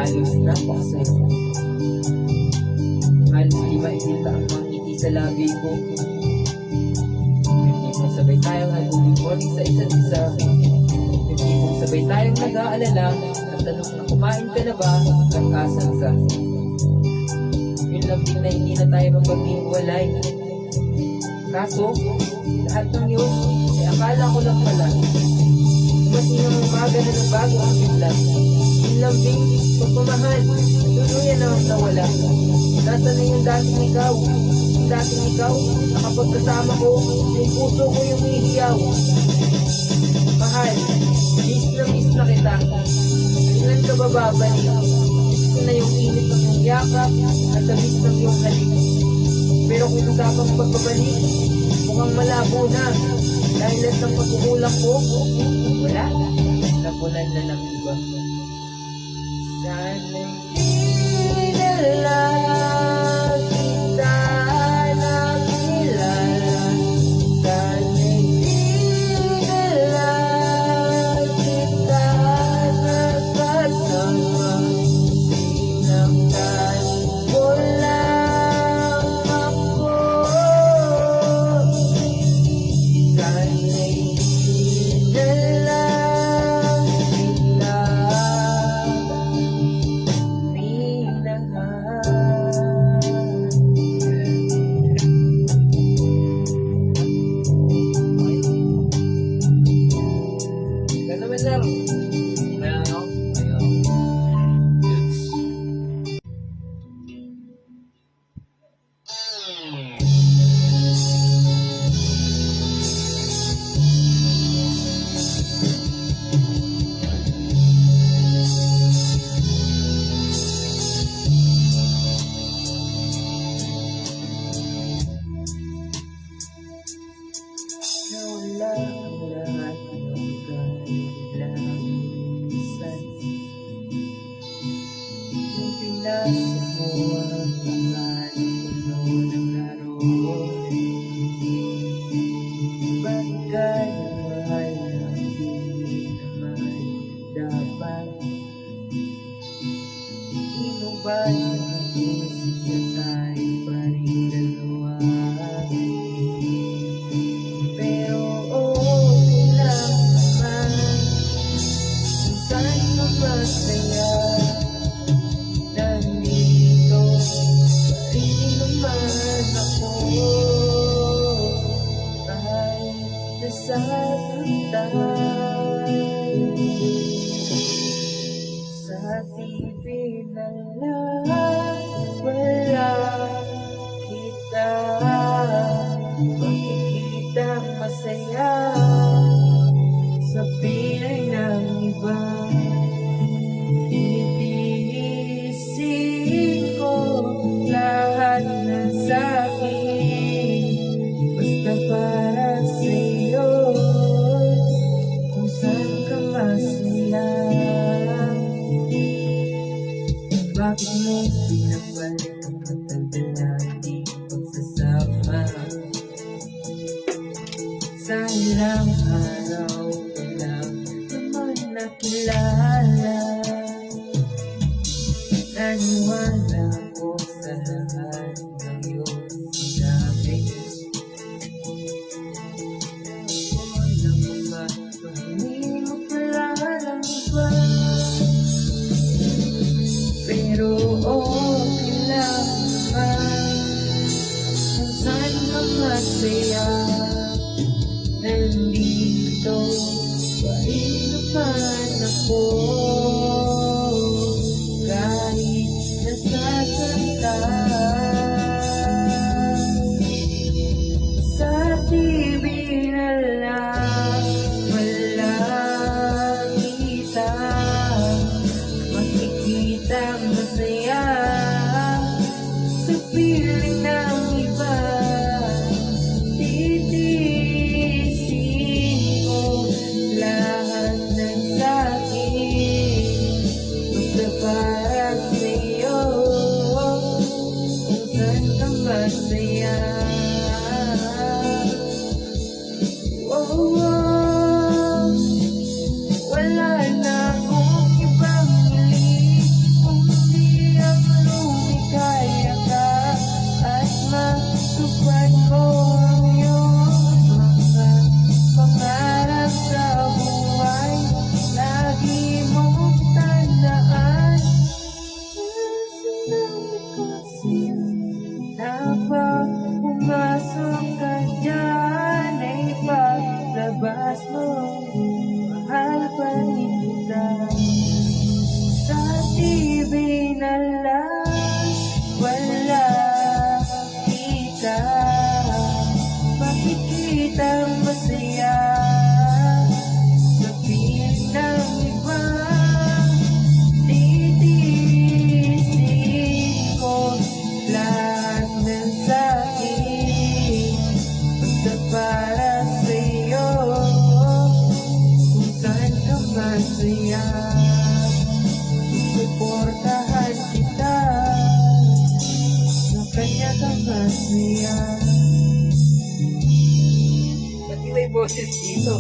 halos napakasaya. Halos di makikita ang mga ngiti sa labi ko. Yung tipong sabay tayong nag-good morning sa isa't isa. Yung tipong sabay tayong nag-aalala at tanong na kumain ka na ba at asan ka. Yung lambing na hindi na tayo mapag-iwalay. Kaso, lahat ng yun, akala ko lang pala. Dumating ang umaga na nagbago ang bigla. Yung lambing, pagpamahal, tuluyan na ang nawala. Nasa na yung dating ikaw? Yung dating ikaw, na kapag kasama ko, yung puso ko yung ihiyaw. Mahal, miss na kita. Kailan ka ba babalik? Miss ko na yung init ng iyong yakap at tamis ng iyong halik. Pero kung usapang pagbabalik, mukhang malabo na. Dahil lahat ng pagkukulang ko, wala, napunan na ng iba. Sana'y di na lang kita nakilala. Sana'y di na lang kita nakasama. Sinaktan mo lang ako. Sana'y di na lang kita naman lang. Ano? Ayun. Yes. Nawala ang lahat ng kailangan. Yung pinasok mo ang pangalan ng laro. Bakit ka nagmahal na hindi naman dapat? Di mo ba naisip na tayo pa rin dalawa? Pero okay lang naman kung saan ka masaya. Nandito pa rin naman ako. Kahit nasasaktan sa TV na lang wala kita. Makikita masaya sa pilay ng iba. Iniisip ko lahat na sa'kin, basta para sa'yo. Kung saan ka masaya, bakit mo pinabalik ang matagal nating pagsasama? Sa ilang araw ko lang naman nakilala. Naniwala ko sa lahat ng iyong sinabi. Alam mo ba, hindi mo pala alam iba. Pero di binalas, wala kita. Makikita masaya sa piling ng iba. Titiisin ko lahat ng sakit, basta para sa'yo, kung saan ka masaya. Suportahan kita, sa kanya ka masaya. Pati may boses dito.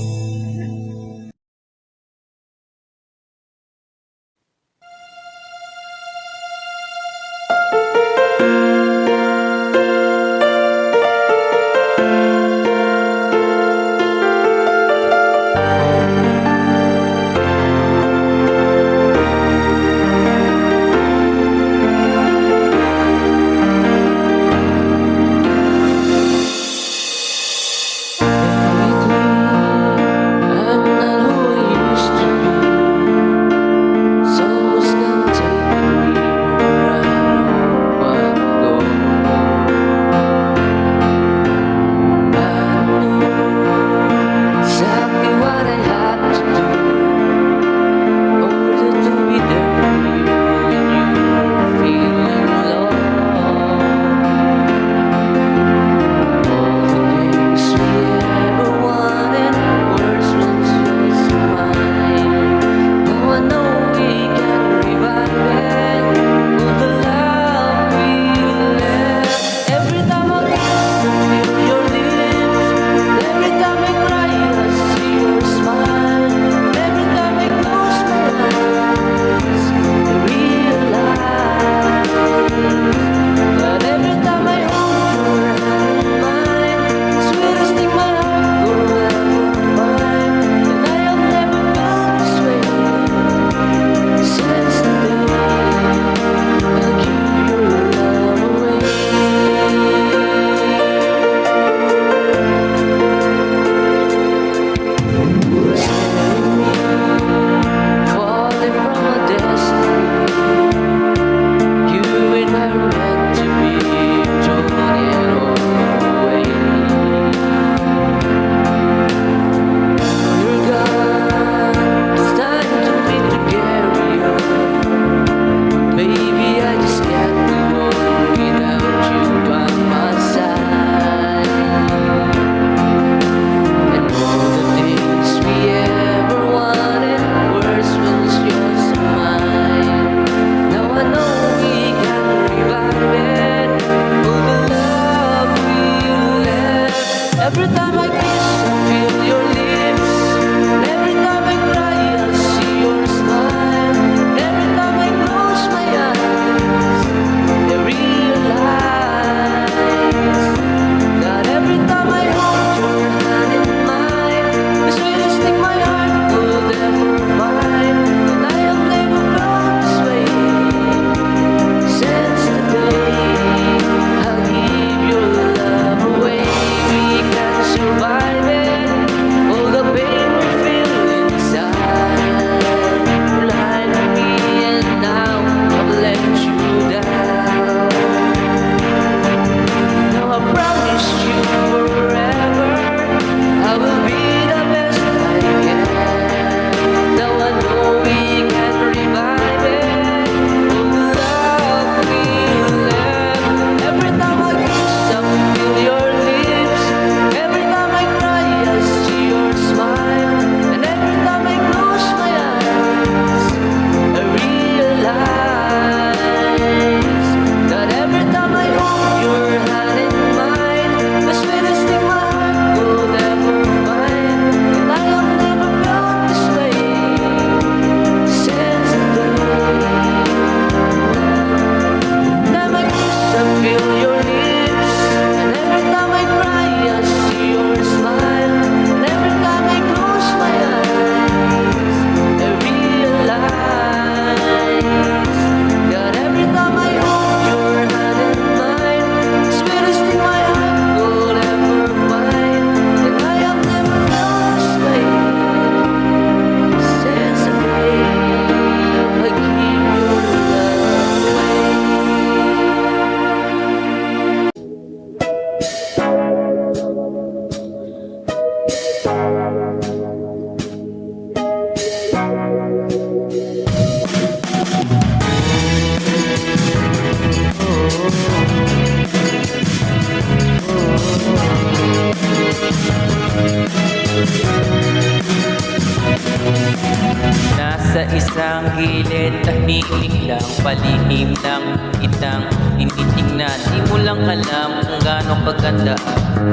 pilit, tahimik lang, palihim lang kitang tinitingnan. Di mo lang alam kung gaano kaganda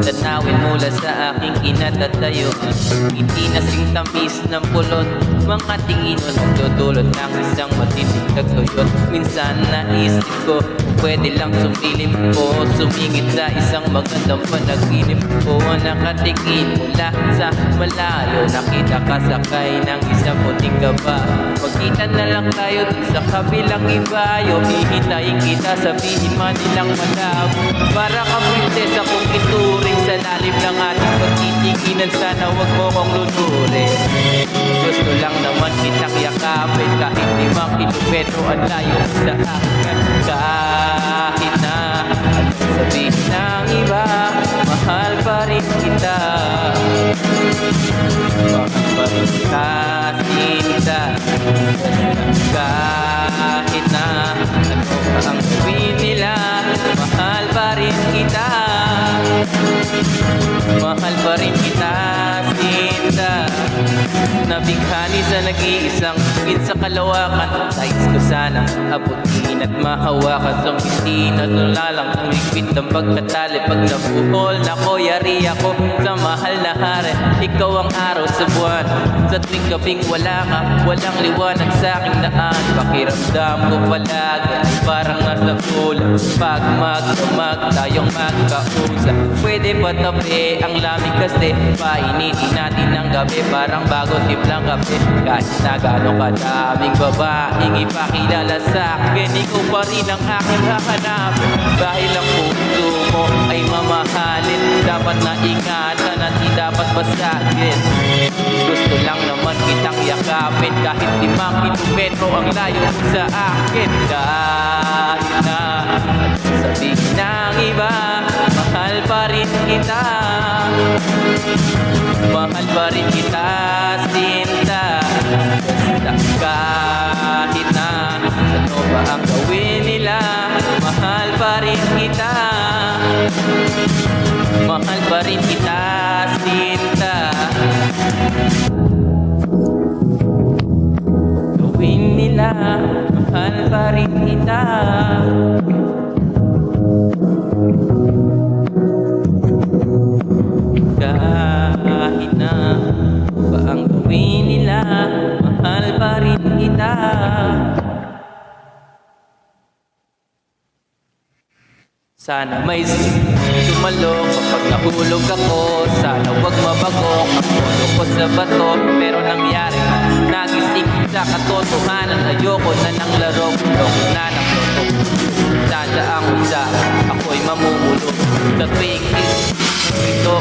tanawin mula sa aking kinatatayo. Hindi nasing tamis ng pulot, mga tingin mo nagdudulot ng isang matinding tagtuyot. Minsan naisip ko, pwede lang sumilip ko, sumingit sa isang magandang panaginip ko. Nakatingin mula sa malayo, nakita ka sakay ng isang puting gaba. Magkita na lang tayo dun sa kabilang ibayo, hihintayin kita, sabihin man nilang malabo. Para ka prinsesa kung ituring sa lalim ng ating pagtitinginan, sana wag mo kong lunurin. Gusto lang naman kitang yakapin, kahit 5 kilometro ang layo sa akin. Kahit na anong sabihin ng iba, mahal pa rin kita. Mahal pa rin kita, sinta. Kahit na ano pa ang gawin nila, mahal pa rin kita. Mahal pa rin kita, sinta. Nabighani sa nag-iisang higit sa kalawakan, nais ko sana abutin at mahawakan. Sa hindi na tulalang kung ligpit ang pagkatali. Pag nabuhol na ko, yari ako sa mahal na hari. Ikaw ang araw sa buwan, sa tuwing gabing wala ka, walang liwanag sa aking daan. Pakiramdam ko palagi ay parang nasa kulang. Pag magdamag tayong magkausap, pwede ba tabi ang lamig kasi painitin natin ang gabi, parang bago timplang kape. Kahit na gano'ng kadaming babaeng ipakilala sa akin, ikaw pa rin ang aking hahanapin. Dahil ang puso mo ay mamahalin, dapat na ingatan at di dapat basagin. Gusto lang naman kitang yakapin, kahit 5 kilometro ang layo mo sa akin. Kahit na sabihin ng iba, mahal pa rin kita. Mahal pa rin kita, sinta. Basta kahit na ano ba ang gawin nila, mahal pa rin kita. Mahal pa rin kita, sinta. Gawin nila, mahal pa rin kita. Kahit na ba ang gawin nila, mahal pa rin kita. Sana may sumalo kapag nahulog ako, sana wag mabago ang puso ko sa bato. Pero nangyari na, nagising sa katotohanan. Ayoko na ng laro, ayoko na ng loko. Sana ang isa, ako'y mamumulog sa tuwing ito.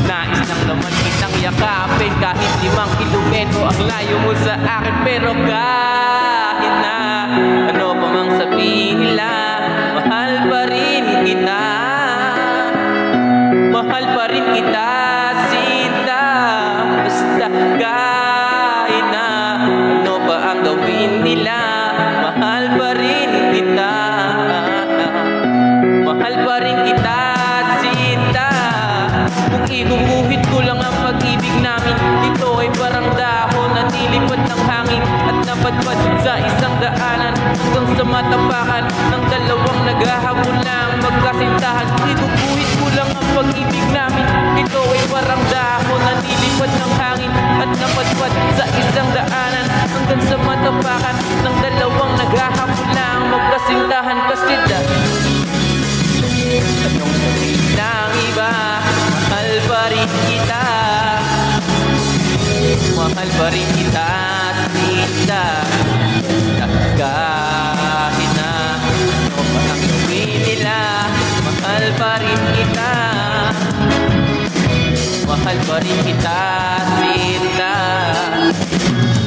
Nais lang naman kitang yakapin, kahit 5 kilometro ang layo mo sa akin. Pero kahit na ano pa mang sabihin nila, mahal pa rin kita. Mahal pa rin kita, sinta. Basta kahit na ano pa ang gawin nila, mahal pa rin kita. Mahal pa rin kita, sinta. Kung ibubuhit ko lang ang pag-ibig namin, ito ay parang dahon na nilipad ng hangin at napadpad sa isang daanan, hanggang sa matapakan ng dalawang naghahabol lang magkasintahan. Ibubuhit ko lang ang pag-ibig namin, ito ay parang dahon na nilipad ng hangin at napadpad sa isang daanan, hanggang sa matapakan ng dalawang naghahabol lang magkasintahan. Kasi anong sabihin ng iba, mahal pa rin kita. Mahal pa rin kita, sinta. Kahit na ano pa ang gawin nila, mahal pa rin kita. Mahal pa rin kita, sinta.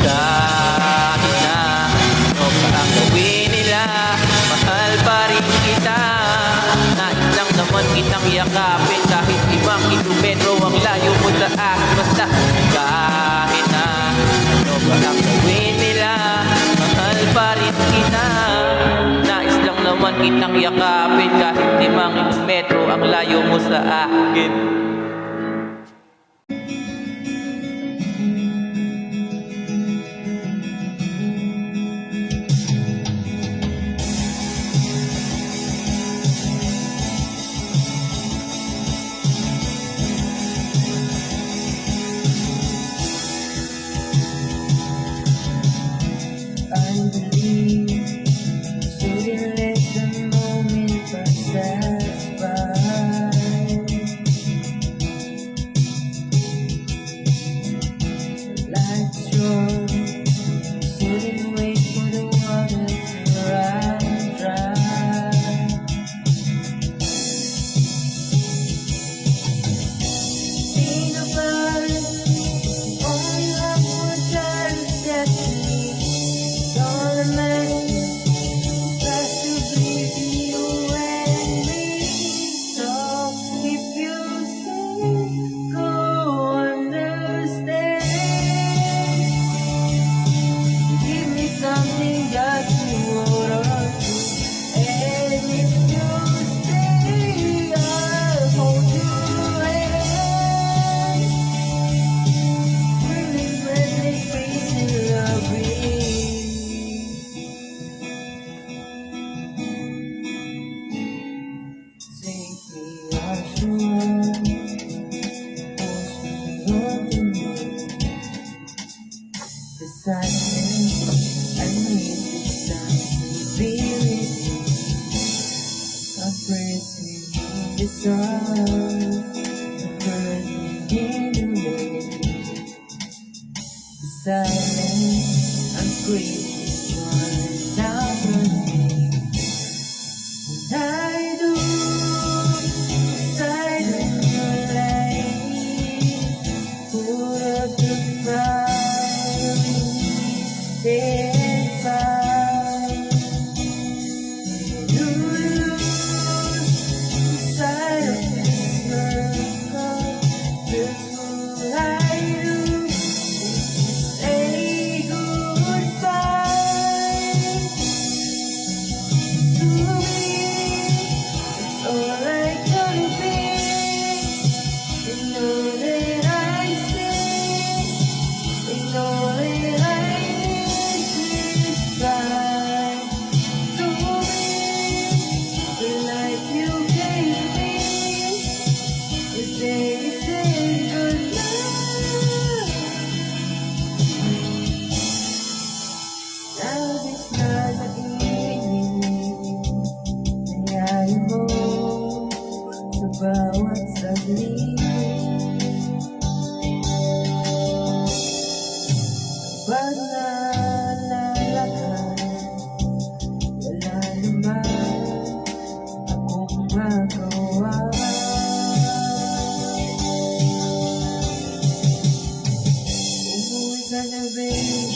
Kahit na ano pa ang gawin nila, mahal pa rin kita. Nais lang naman kitang yakapin, kahit 5 kilometro ang layo mo sa akin. Basta kahit na ano ba ang gawin nila, mahal pa rin kita. Nais lang naman kitang yakapin, kahit 5 kilometro ang layo mo sa akin. believe. Shouldn't let the moment pass us by. Life's short, shouldn't wait for the water to run dry. Think about it, only have one chance to get to me. Don't imagine, possibly be you and me. So if you say, go understand. Give me something that you hold on to. And if you stay, I'll hold your hand. Really friendly face in the breeze. Take me offshore, push me on the moon. The silence, I need this time to be with you. I praise you, the sun, the burning in the rain. The silence, I'm grateful for now for me. And I do, silent light, put up the fire, stand by. You lose sight of this circle. That's what I do. Say goodbye to me. It's all I could be. You know that I say, you know that I need this time to me. The life you gave me, the day you said goodnight. Now this not the evening, hayaan mo sa bawat saglit. Pag nalalakad, wala naman akong magawa. Umuwi ka na, baby.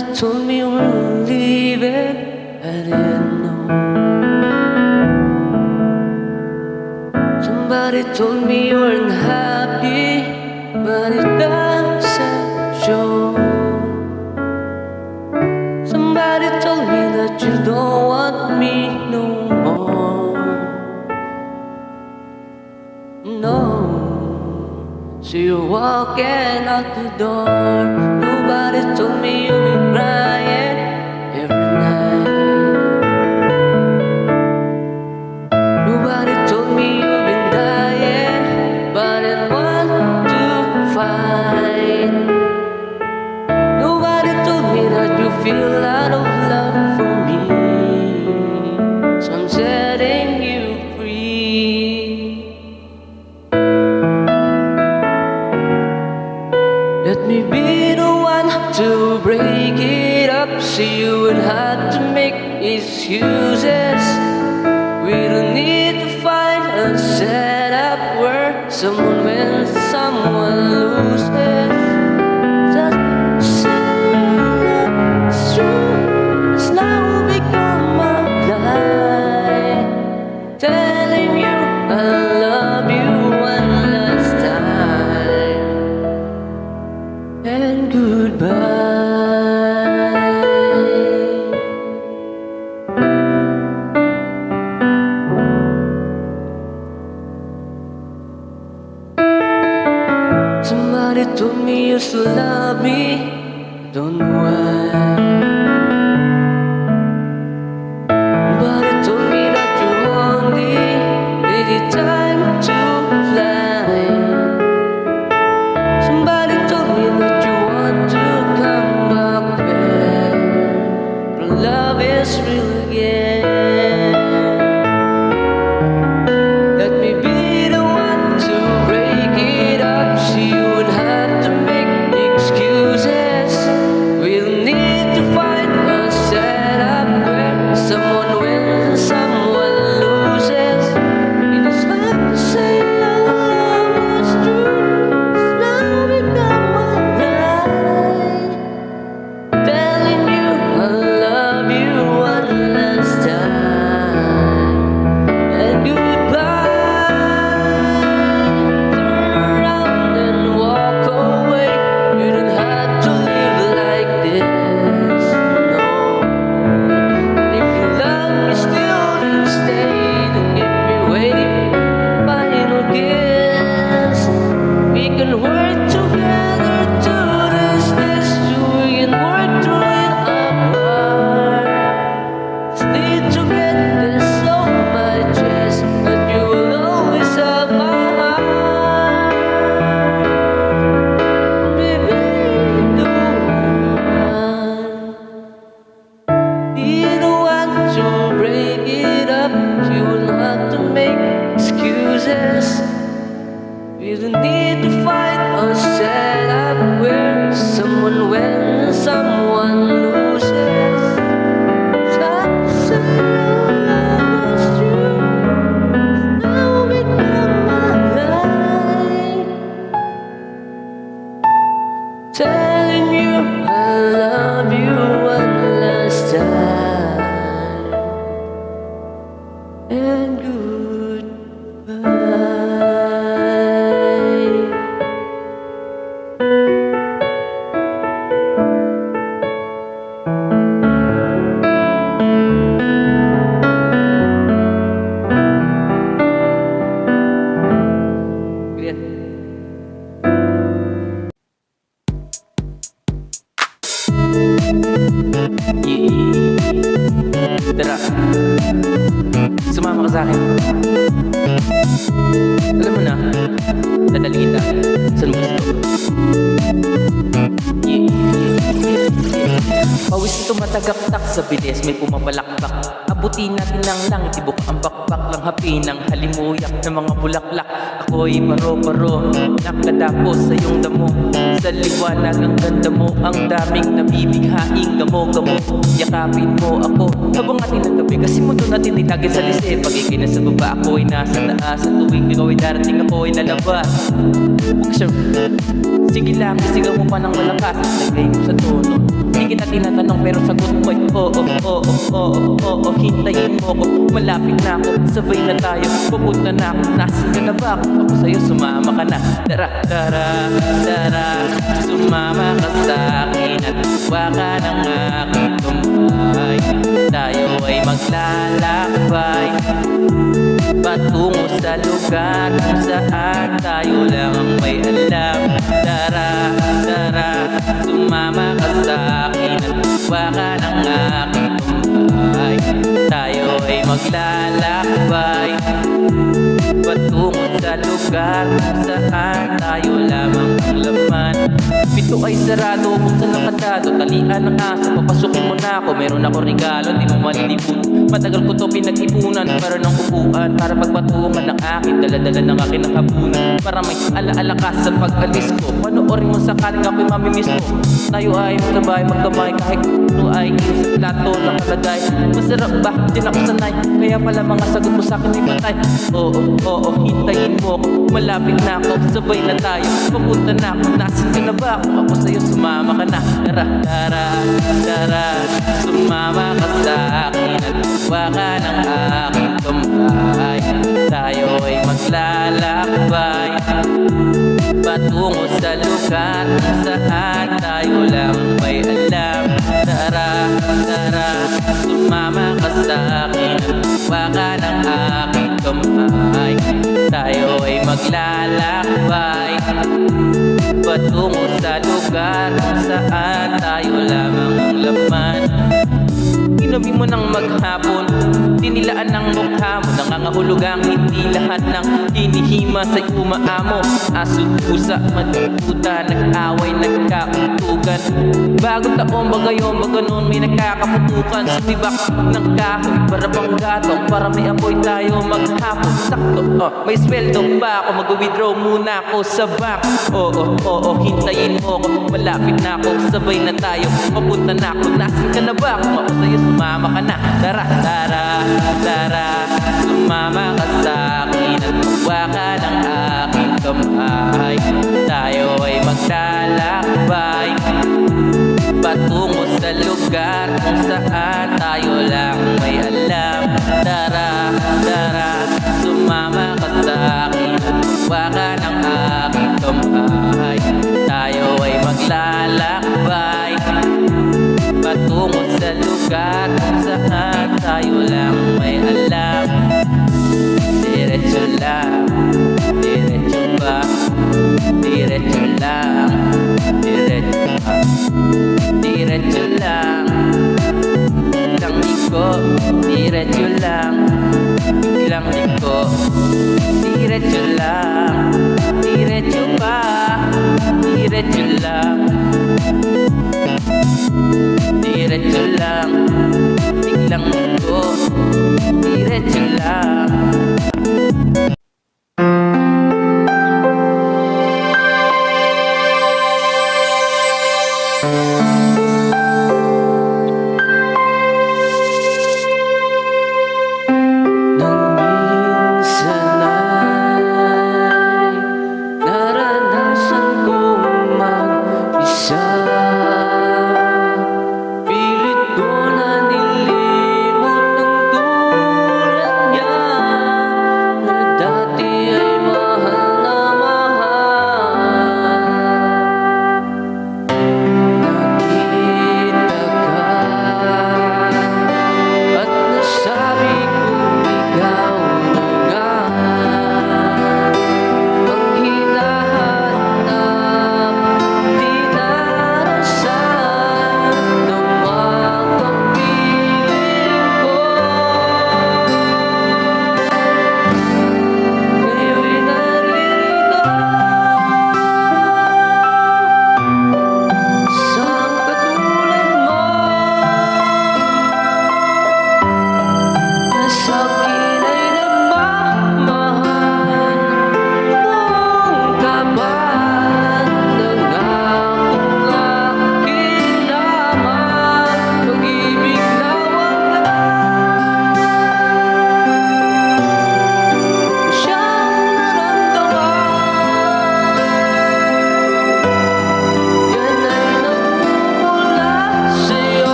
Somebody told me we're leaving, I didn't know. Somebody told me you weren't happy, but it doesn't show. Somebody told me that you don't want me no more. No. So you're walking out the door. Nobody told me you've been crying every night. Nobody told me you've been dying, but I want to fight. Nobody told me that you feel out of love for me. So I'm setting you free. Let me be the one to break it up, so you would have to make excuses. We don't need to find a setup where someone wins, someone loses. Just say it's true, it's now become a lie. Telling you I love you one last time. And goodbye. Somebody told me you still love me, don't know why. Somebody told me that you only needed time to fly. Somebody told me that you want to come back when love is real again. Let me be the one to break it up, so you would have to make excuses. We'll need to find a setup where someone wins and someone loses. It is hard to say love was true, it's now become a lie. Telling you I love you one last time. And goodbye. Turn around and walk away. You don't have to live like this, no. If you love me still, then stay. Don't keep me waiting. Final kiss. We can work together to this too. We can work through it apart. Just need to get this off my chest, that you will always have my heart. Baby, the one, be the one to break it up. You will have to make excuses. We don't need to fight or set up where someone wins, someone loses. Stop saying love was true, now become my lie. Telling you I love you one last time. And goodbye. Tara, sumama ka sa akin. Alam mo na, dadalhin kita. Saan mo gusto? Pawis tumatagaktak sa bilis, may pumapalakpak. Abutin natin ang langit, ibuk ang bakbak lang hapi ng halimuyak ng mga bulaklak. Ako'y paro-paro, nakadapos sa iyong damo. Sa liwanag ang ganda mo, ang daming nabibighaing gamo-gamo. Yakapin mo ako habang ating naggabi, kasi mundo natin ay lagi sa lise. Pag ikay nasa baba, ako'y nasa taas. Sa tuwing ikaw ay darating, ako'y lalabas. Sige lang, isigaw mo pa ng malakas. Lagay mo sa tono, kita tinatanong pero sagot mo'y oo, hintayin mo ko. Malapit na ako, sabay na tayo, pupunta na ako. Nasaan ka na ba? Ako sa'yo, sumama ka na. Tara, tara, tara, sumama ka sa'kin at tuwa ka ng aking tumay. Tayo ay maglalakbay patungo sa lugar kung saan tayo lang ang may alam. Tara, tara, sumama ka sa'kin at tuwa ka ng aking tumay. Tayo ay maglalakbay patungo sa lugar kung saan tayo lamang ang laman. Pito ay sarado, buksan ng kandado, talian ng aso, papasukin mo na ako. Meron ako regalo, di mo malilipun. Matagal ko to pinag-ipunan para ng upuan, para pagpatungan ng akin, daladala ng akin ang hapunan. Para may alaala ka sa pag-alis ko, panoorin mo sakaling ako'y mamimiss mo. Tayo ay magdamay kahit ito ay sa plato nakalagay. Masarap ba? Di na ako sanay, kaya pala mga sagot mo sa'kin ay patay. Oo, hintayin mo ko, malapit na ako, sabay na tayo, papunta na ako. Nasaan ka na ba? Ako sa'yo, sumama ka na. Tara, tara, tara, sumama ka sa'kin at tuwa ka ng aking kamay. Tayo ay maglalakbay patungo sa lugar kung saan tayo lang may alam. Tara, tara, sumama ka sa'kin at tuwa ka ng aking kamay. Tayo ay maglalakbay patungo sa lugar kung saan tayo lamang ang laman. Inabi mo ng maghapon, tinilaan ng mukha mo, nangangahulugang hindi lahat ng hinihima sa'y umaamo. Aso, pusa, matututa, nag-away, nagkauntugan. Bagong taon, bagayon, baganon, may nagkakaputukan. Sumibak ng kahoy, para bang gatong, para may apoy tayo maghapon. Sakto, may sweldo ba ako, mag-withdraw muna ako sa bank. Oo, hintayin mo ko, malapit na ako, sabay na tayo, papunta na ako. Nasaan ka na ba? Kung ako sa'yo, sumama ka na. Tara, tara, tara, sumama ka sa'kin at tuwa ka ng aking kamay. Tayo ay maglalakbay patungo sa lugar kung saan tayo lang may alam. Tara, tara, sumama ka sa'kin at tuwa ka ng aking kamay. Tayo ay maglalakbay patungo sa lugar kung saan tayo lang may alam. Diretso lang, diretso ba? Diretso lang, diretso ba? Diretso lang, ilang liko, diretso lang, ilang liko. Diretso lang, diretso ba? Diretso lang, diretso lang, biglang liko, diretso lang. Nang minsan ay naranasan kong mag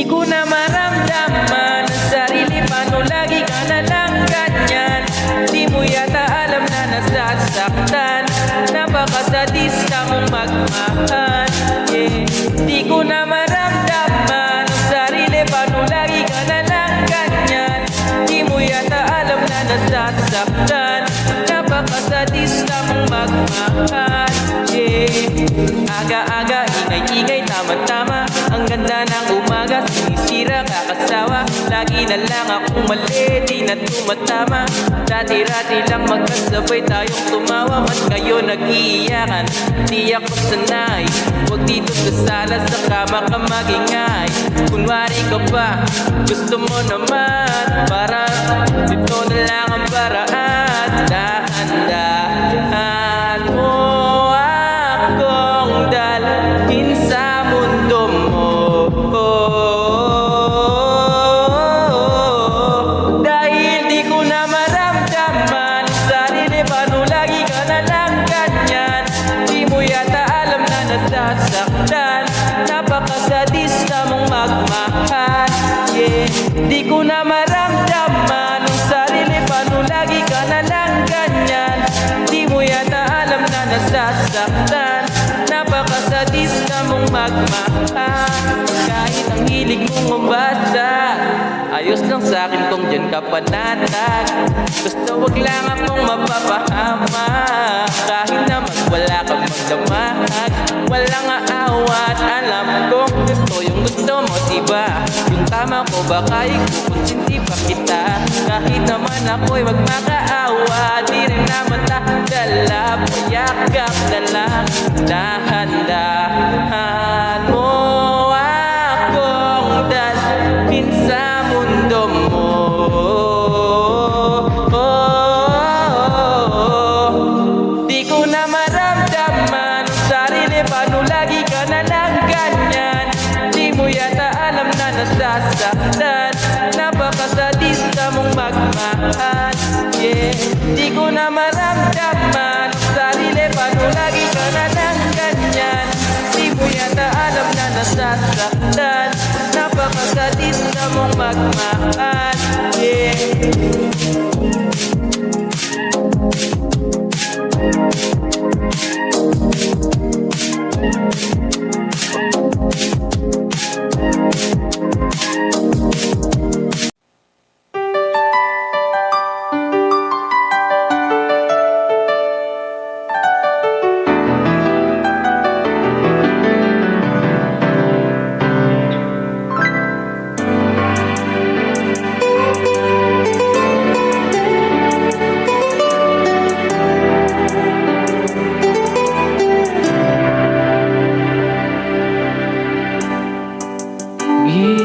Di ko na maramdaman ang sarili, paano lagi ka na lang ganyan? Di mo yata alam na nasasaktan, napakasadista mong magmahal, yeah. Di ko na maramdaman ang sarili, paano lagi ka na lang ganyan? Di mo yata alam na nasasaktan, napakasadista mong magmahal, yeah. Aga-aga, ingay-ingay, tama-tama, ang ganda ng umaga, sinisira, kakasawa. Lagi na lang akong mali, di na tumatama. Dati-rati lang magkasabay tayong tumawa, mas ngayon nag-iiyakan, di ako sanay. Huwag dito sa sala, sa kama ka magingay. Kunwari ka pa, gusto mo naman, para dito na lang ang paraan. Dahan-dahan mo akong dalhin sa mundo mo. Dahil di ko na maramdaman ang sarili, paano lagi ka na lang ganyan? Di mo yata alam na nasasaktan, napakasadista mong magmahal, yeah. Di ko na maramdaman ang sarili, paano lagi ka na lang ganyan? Di mo yata alam na nasasaktan, napakasadista mong magmahal. Kahit ang hilig mong mabasa, ayos lang sa'kin kung dyan ka panatag. Basta wag lang akong mapapahama, kahit na magwala ka magdamag. Walang aawat, alam kong gusto yung gusto mo, diba? Yung tama ko baka ikukonsinti pa kita. Kahit naman ako'y magmakaawa, di rin naman takdala, payakap na lang. Dahan-dahan mo akong dalhin sa mundo mo. Di ko na maramdaman ang sarili, paano lagi ka na lang ganyan? Di mo yata alam na nasasaktan, napakasadista mong magmahal, yeah. Di ko na maramdaman ang sarili, paano lagi ka na lang ganyan? Di mo yata alam na nasasaktan, napakasadista mong magmahal, yeah.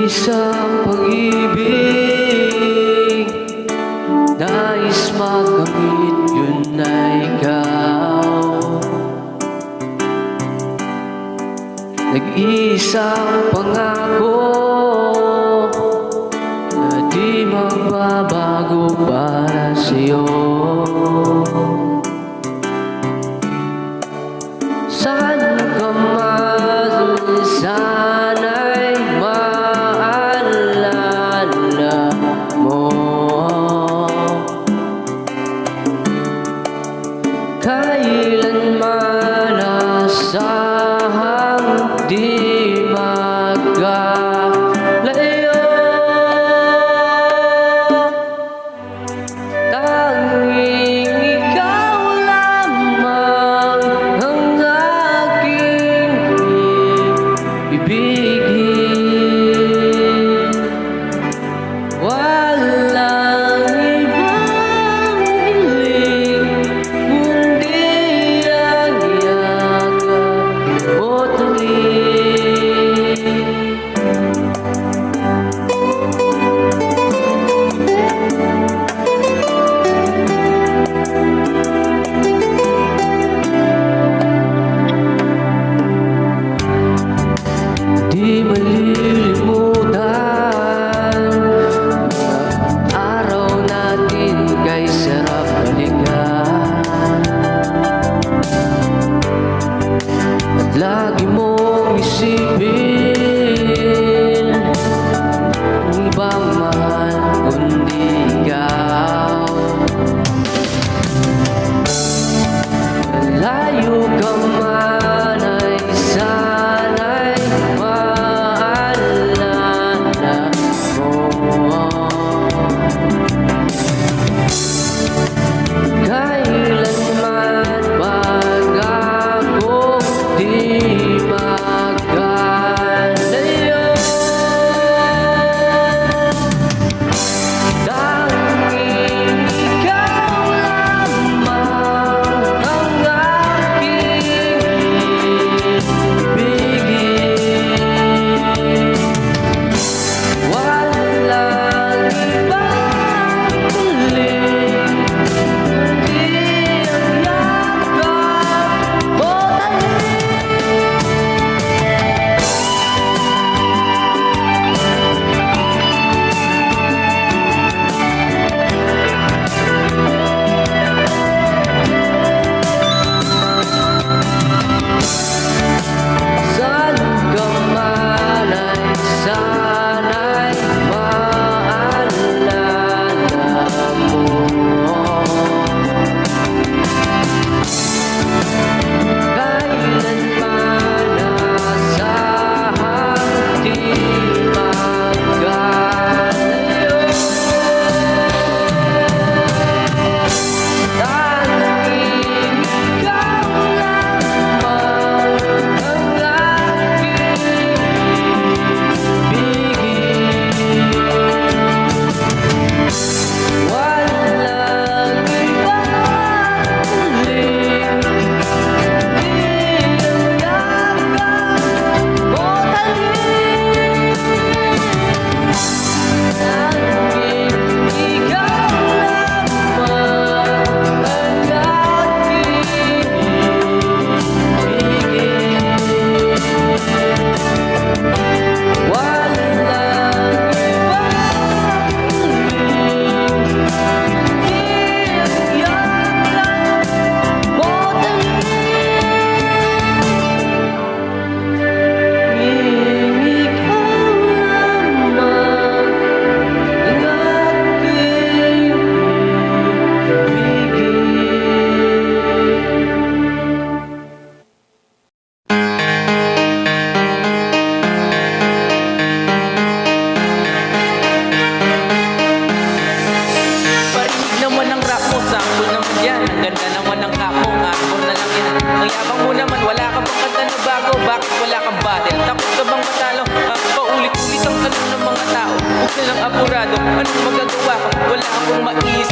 Isang pag-ibig, nais makamit, yun na ikaw. Nag-isang pangako na di magbabago para sa'yo. Saan ka man, sana'y maalala mo. Kailanman asahang di magkalayo.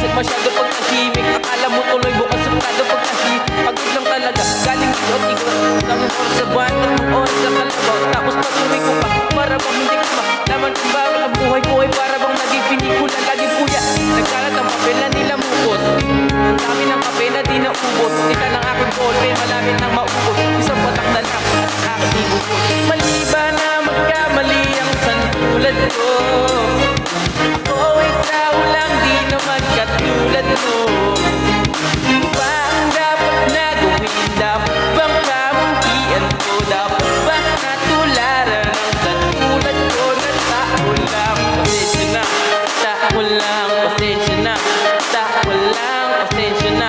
minsan masyado pagkahimik. Akala mo tuloy bukas sukado pagkahimik. Pagod lang talaga, galing ikot-ikot. Daming oras sa buwan, daming oras sa kalabaw. Tapos patuloy ko pa, para bang hindi ko malaman kung bawal ang buhay-buhay. Para bang naging pinikula, laging puya. Nagkalat ang papel na nila mukot. Ang dami ng kape na di naubos. Isa lang aking ballpen, malapit nang maubos. Isang patak na lang, aking ibubos. Mali ba na magkamali ang santulad ko? O ikaw lang, di naman katulad mo. Ano ba ang dapat na gawin? Dapat bang kamuhian ko? Dapat ba natularan ang katulad ko? Na tao lang, pasensya na. Tao lang, pasensya na. Tao lang, pasensya na.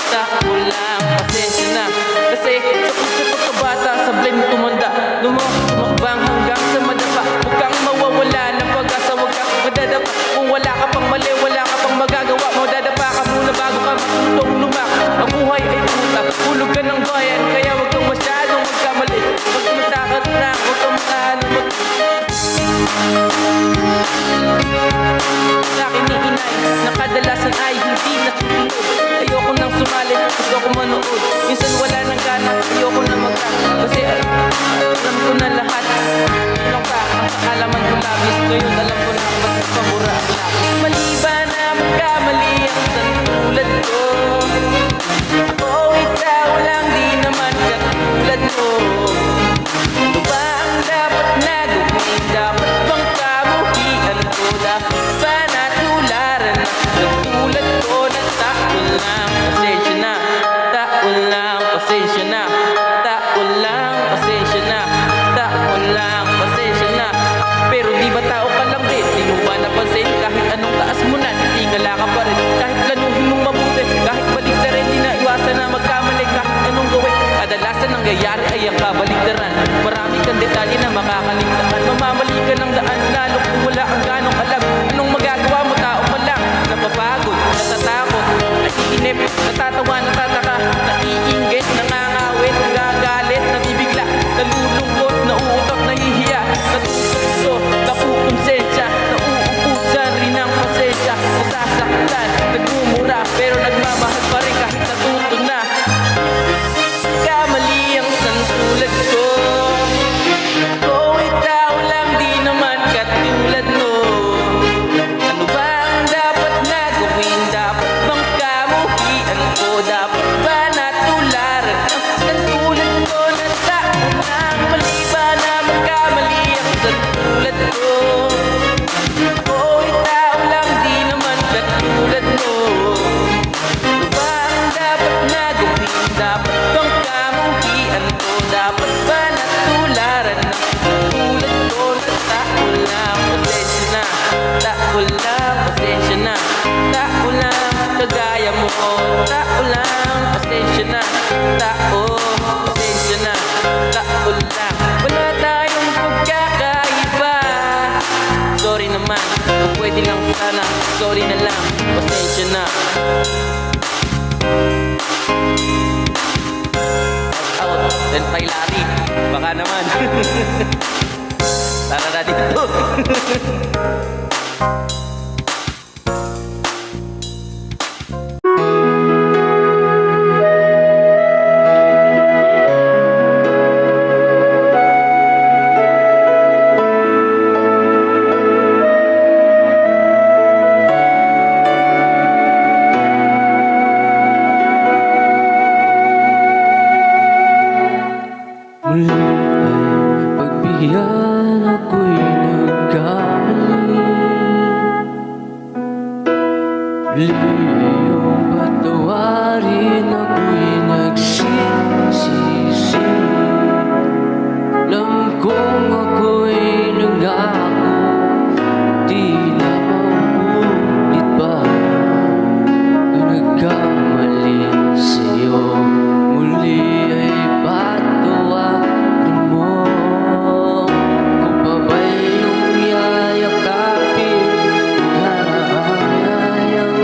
Tao lang, pasensya na. Kasi sa puso pagkabata, sablay mo tumanda. Lumakbang hanggang sa madapa. Huwag kang mawawala ng pag-asa. Huwag kang madadapa. Kung wala ka pang mali, wala ka pang magagawa. Madadapa ka muna bago ka matutong lumak. Ang buhay ay puta, hulog ka ng bayan. Kaya huwag kang masyadong magkamali. Pag matakat na, huwag kang makahalimot. Sa akin ni inay, na kadalasan ay hindi nasusunod. Ayoko nang sumali, gusto ko manood. Minsan wala nang gana, ayoko na mag-rap. Kasi alam ko na lahat. Anong ka, ang kaalaman ko labis. Ngayon alam ko na ba't pamura ang lapis. Mali ba na magkamali ang santulad ko? O ikaw lang, di naman katulad mo. Ano ba ang dapat na gawin? Dapat bang kamuhian ko? Dapat ba natularan ang katulad ko? Na tao lang, pasensya na. Tao lang, pasensya na. Tao lang, pasensya na. Tao lang, pasensya na. Pero di ba tao ka lang din? Di mo ba napansin? Kahit anong taas mo na, tingala ka pa rin. Kahit planuhin mong mabuti, kahit balik na rin, di na iwasan na magkamali. Kahit anong gawin, kadalasan nangyayari ay ang kabaligtaran. Marami kang detalye na makakaligtaan. Mamamali ka ng daan, lalo kung wala kang ganong alam. Anong magagawa mo, tao pa lang? Napapagod, natatakot, naiinip, natatawa, natataka, naiinggit, nangangawit, nagagalit, nabibigla, nalulungkot, nauutot, nahihiya, natutukso, nakukonsensya, nauupusan rin ang pasensya, nasasaktan, nagmumura, pero nagmamahal pa rin kahit natuto na. Kamali ang santulad ko. O ikaw lang, di naman katulad mo. Ano ba ang dapat na gawin? Dapat bang kamuhian ko? Dapat ba natularan ang santulad ko? Na tao lang, mali ba na magkamali ang santulad ko? O ikaw lang, di naman katulad mo. Ano ba ang dapat na gawin? Dapat bang kamuhian ko? Dapat ba natularan ang katulad ko? Na tao lang, pasensya na. Tao lang, pasensya na. Tao lang, kagaya mo. Tao lang, pasensya na. Tao, pasensya na. Tao lang, wala tayong pagkakaiba. Sorry naman, kung pwede lang sana. Sorry na lang, pasensya na. Out, then pay Larry. Baka naman. Tara na dito. Muli ay pagbigyan ako'y nagkamali. Muli iyong patawarin ako'y nagsisisi. Alam kong ako'y nangako, di na mauulit pa ang nagkamali sa'yo. Muli ay patawarin mo. Kung pa ba'y iyong yayakapin, naraayang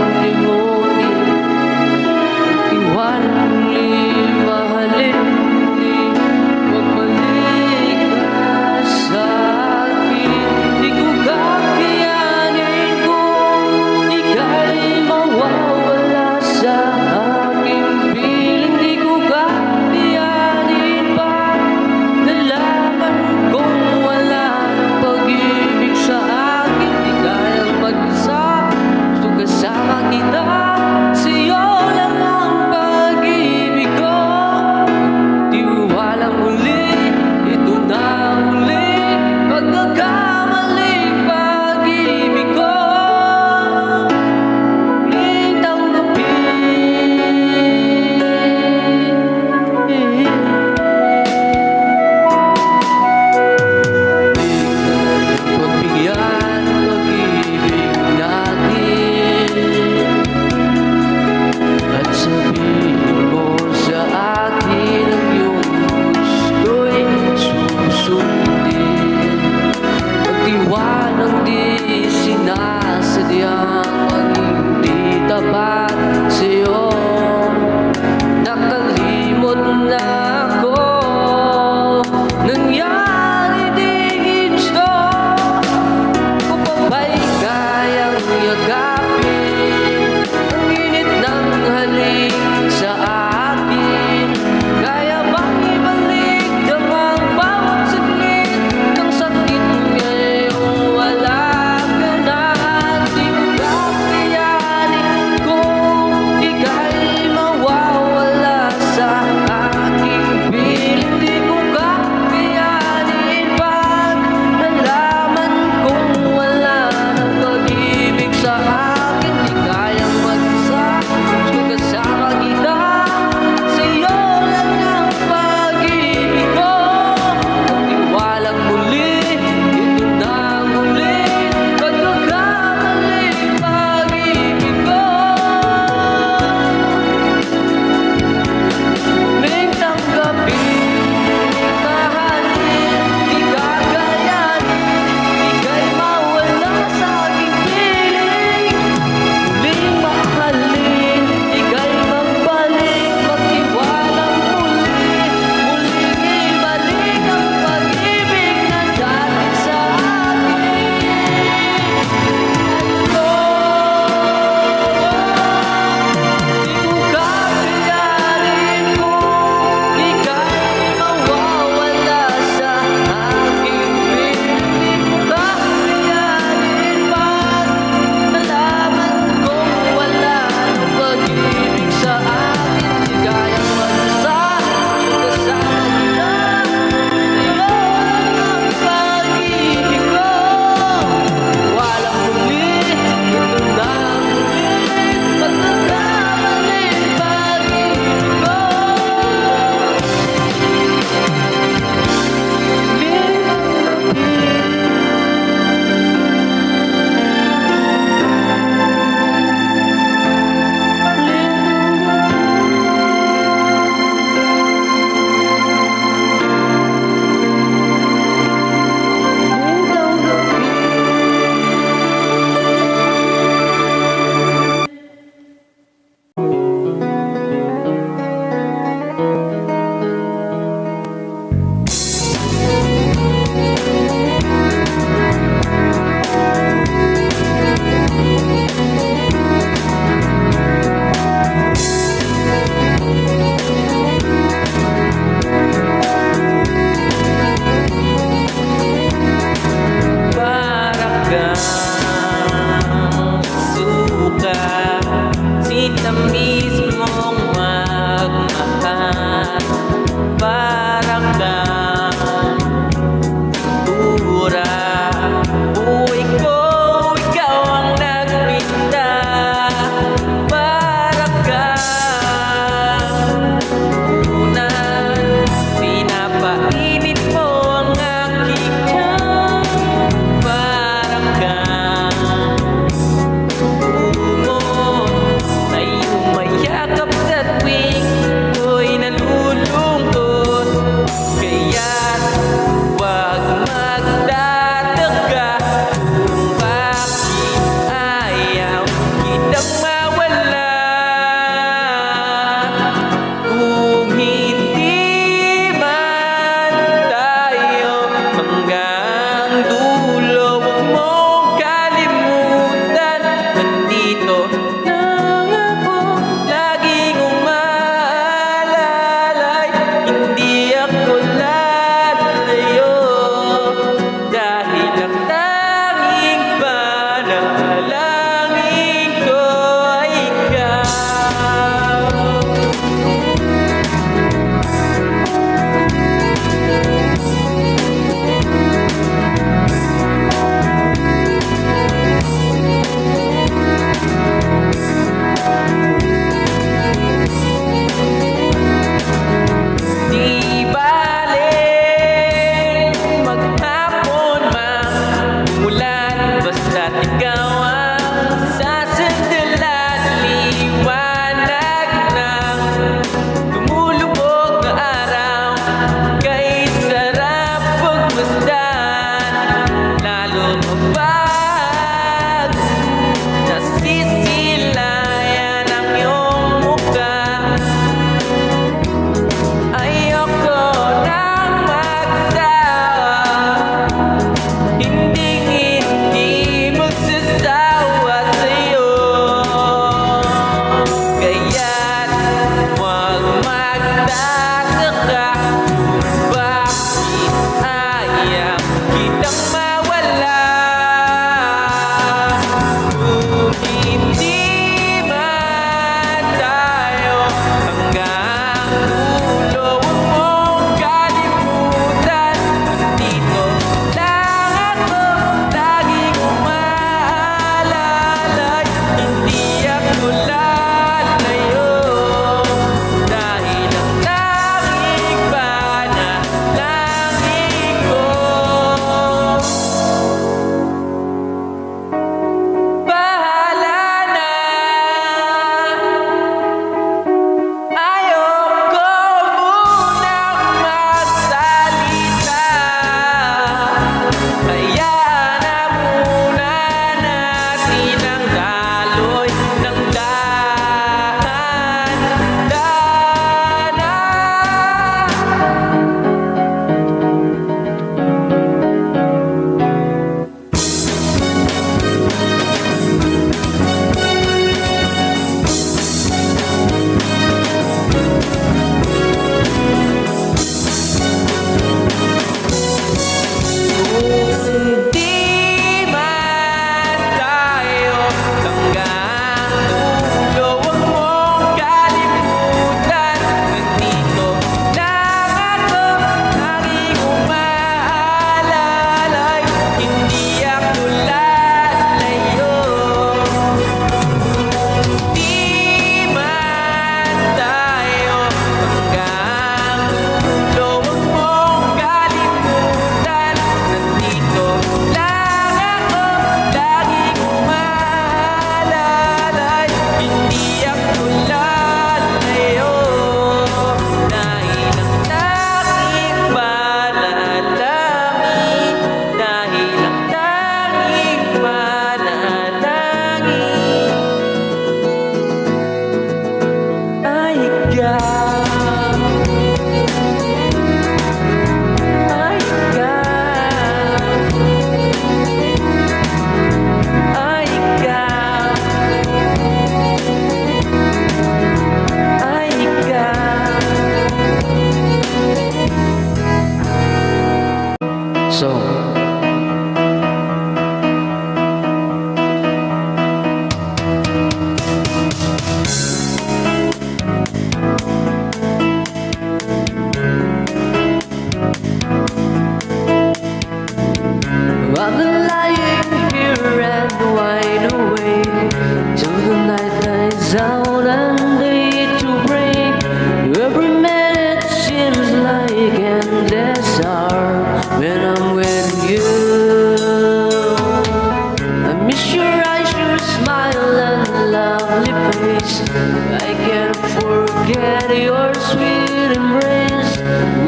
days. I can't forget your sweet embrace.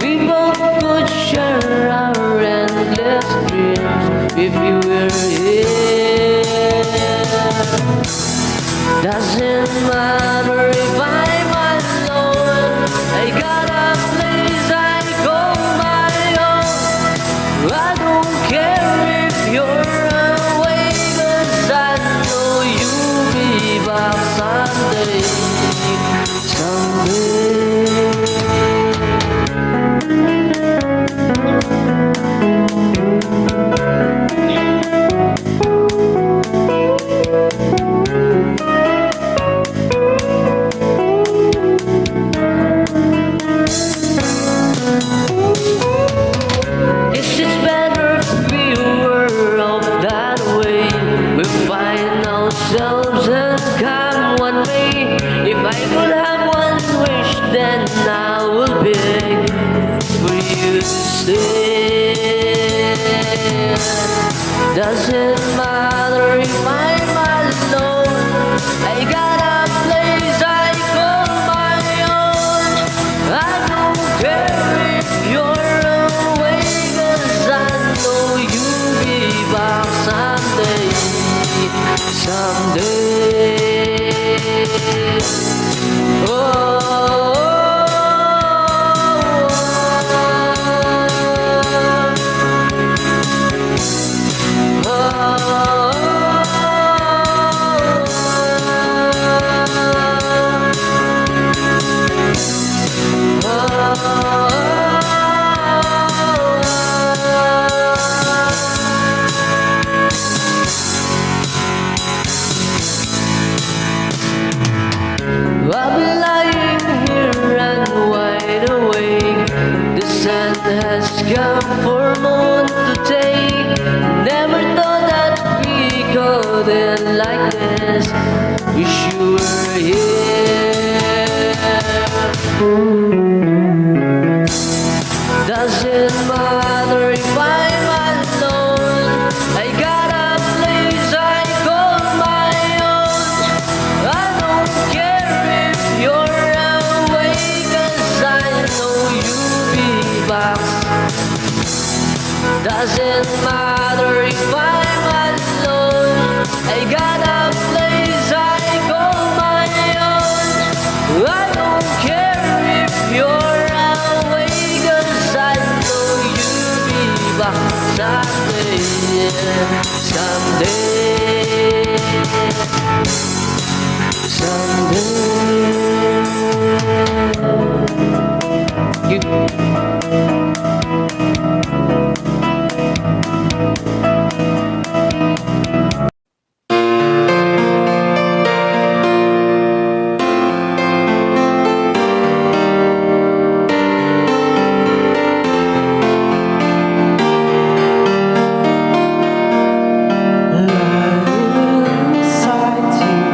We both could share our endless dreams if you were here. Doesn't matter if I'm alone, I got a place I call my own. I don't care if you're away, 'cause I know you'll be back someday, someday. Guess it's better if we were off that way. We find ourselves and come one way. If I could have one wish, then I would beg for you to stay. Doesn't matter if I'm alone, I got a place I call my own. I don't care if you're away, 'cause I know you'll be back someday, someday. I'll be lying here and wide awake. The sun has come for a moment to take. Never thought that we could end like this. Wish you were here. Doesn't matter if I'm alone, I got a place I call my own. I don't care if you're away, 'cause I know you'll be back. Doesn't matter if I'm alone, I got a place I call my own. I don't care if you're away, 'cause I know you'll be back someday, someday, someday. You. Inside you.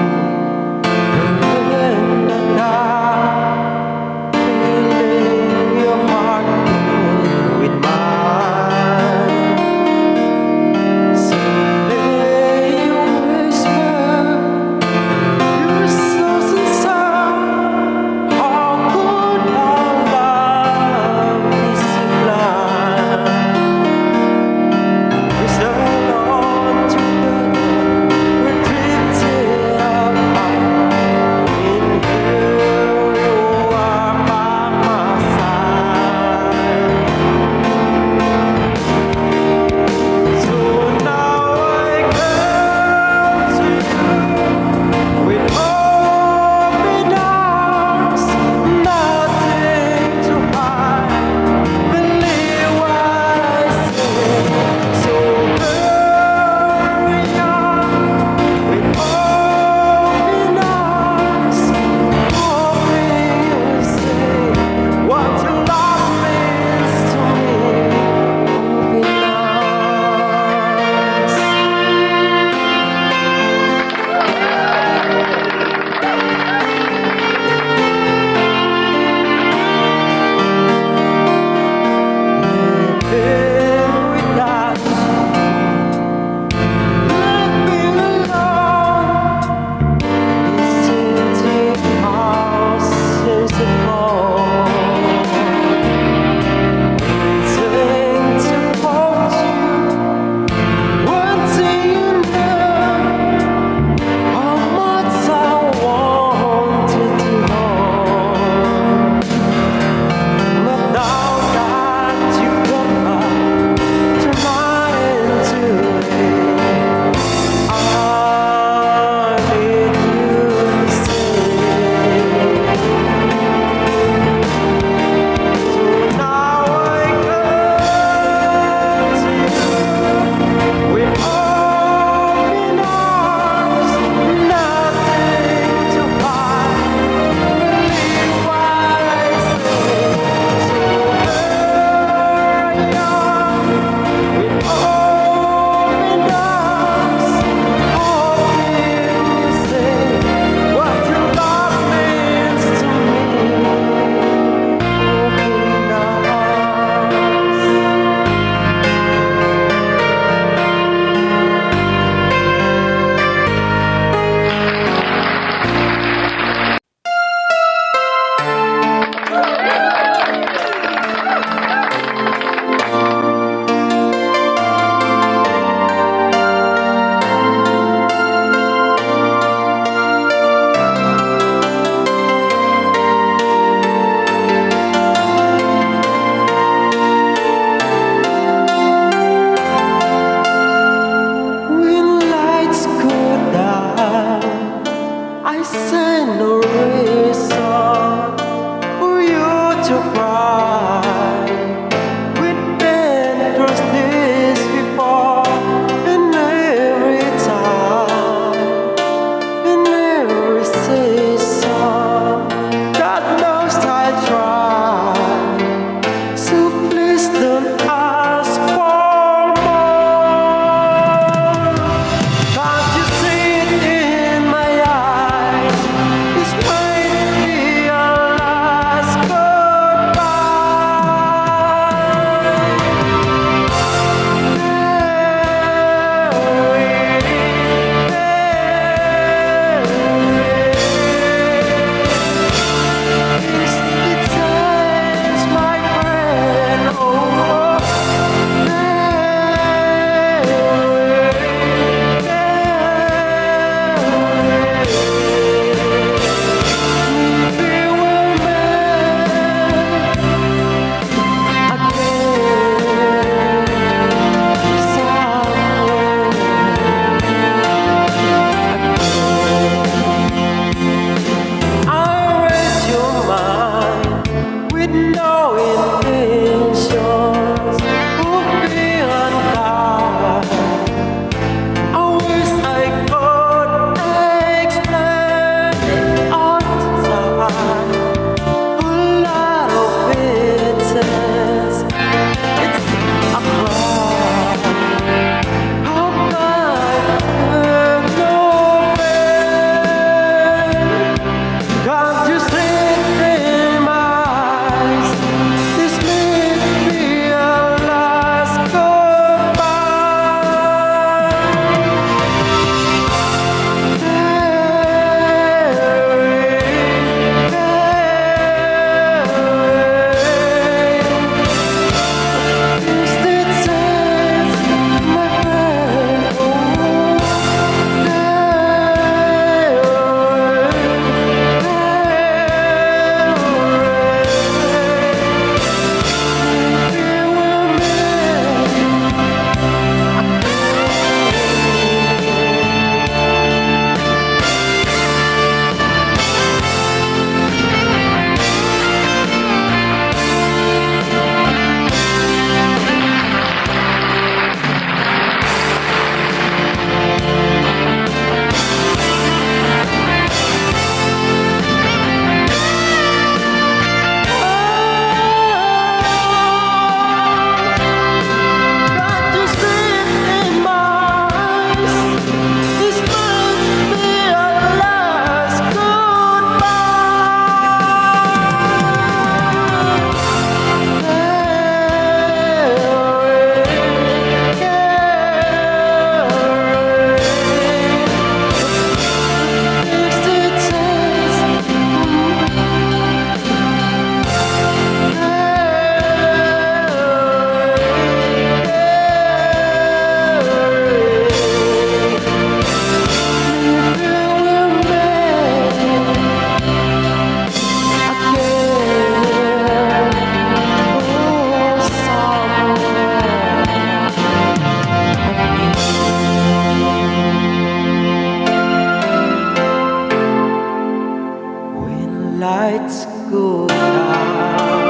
Let's go now.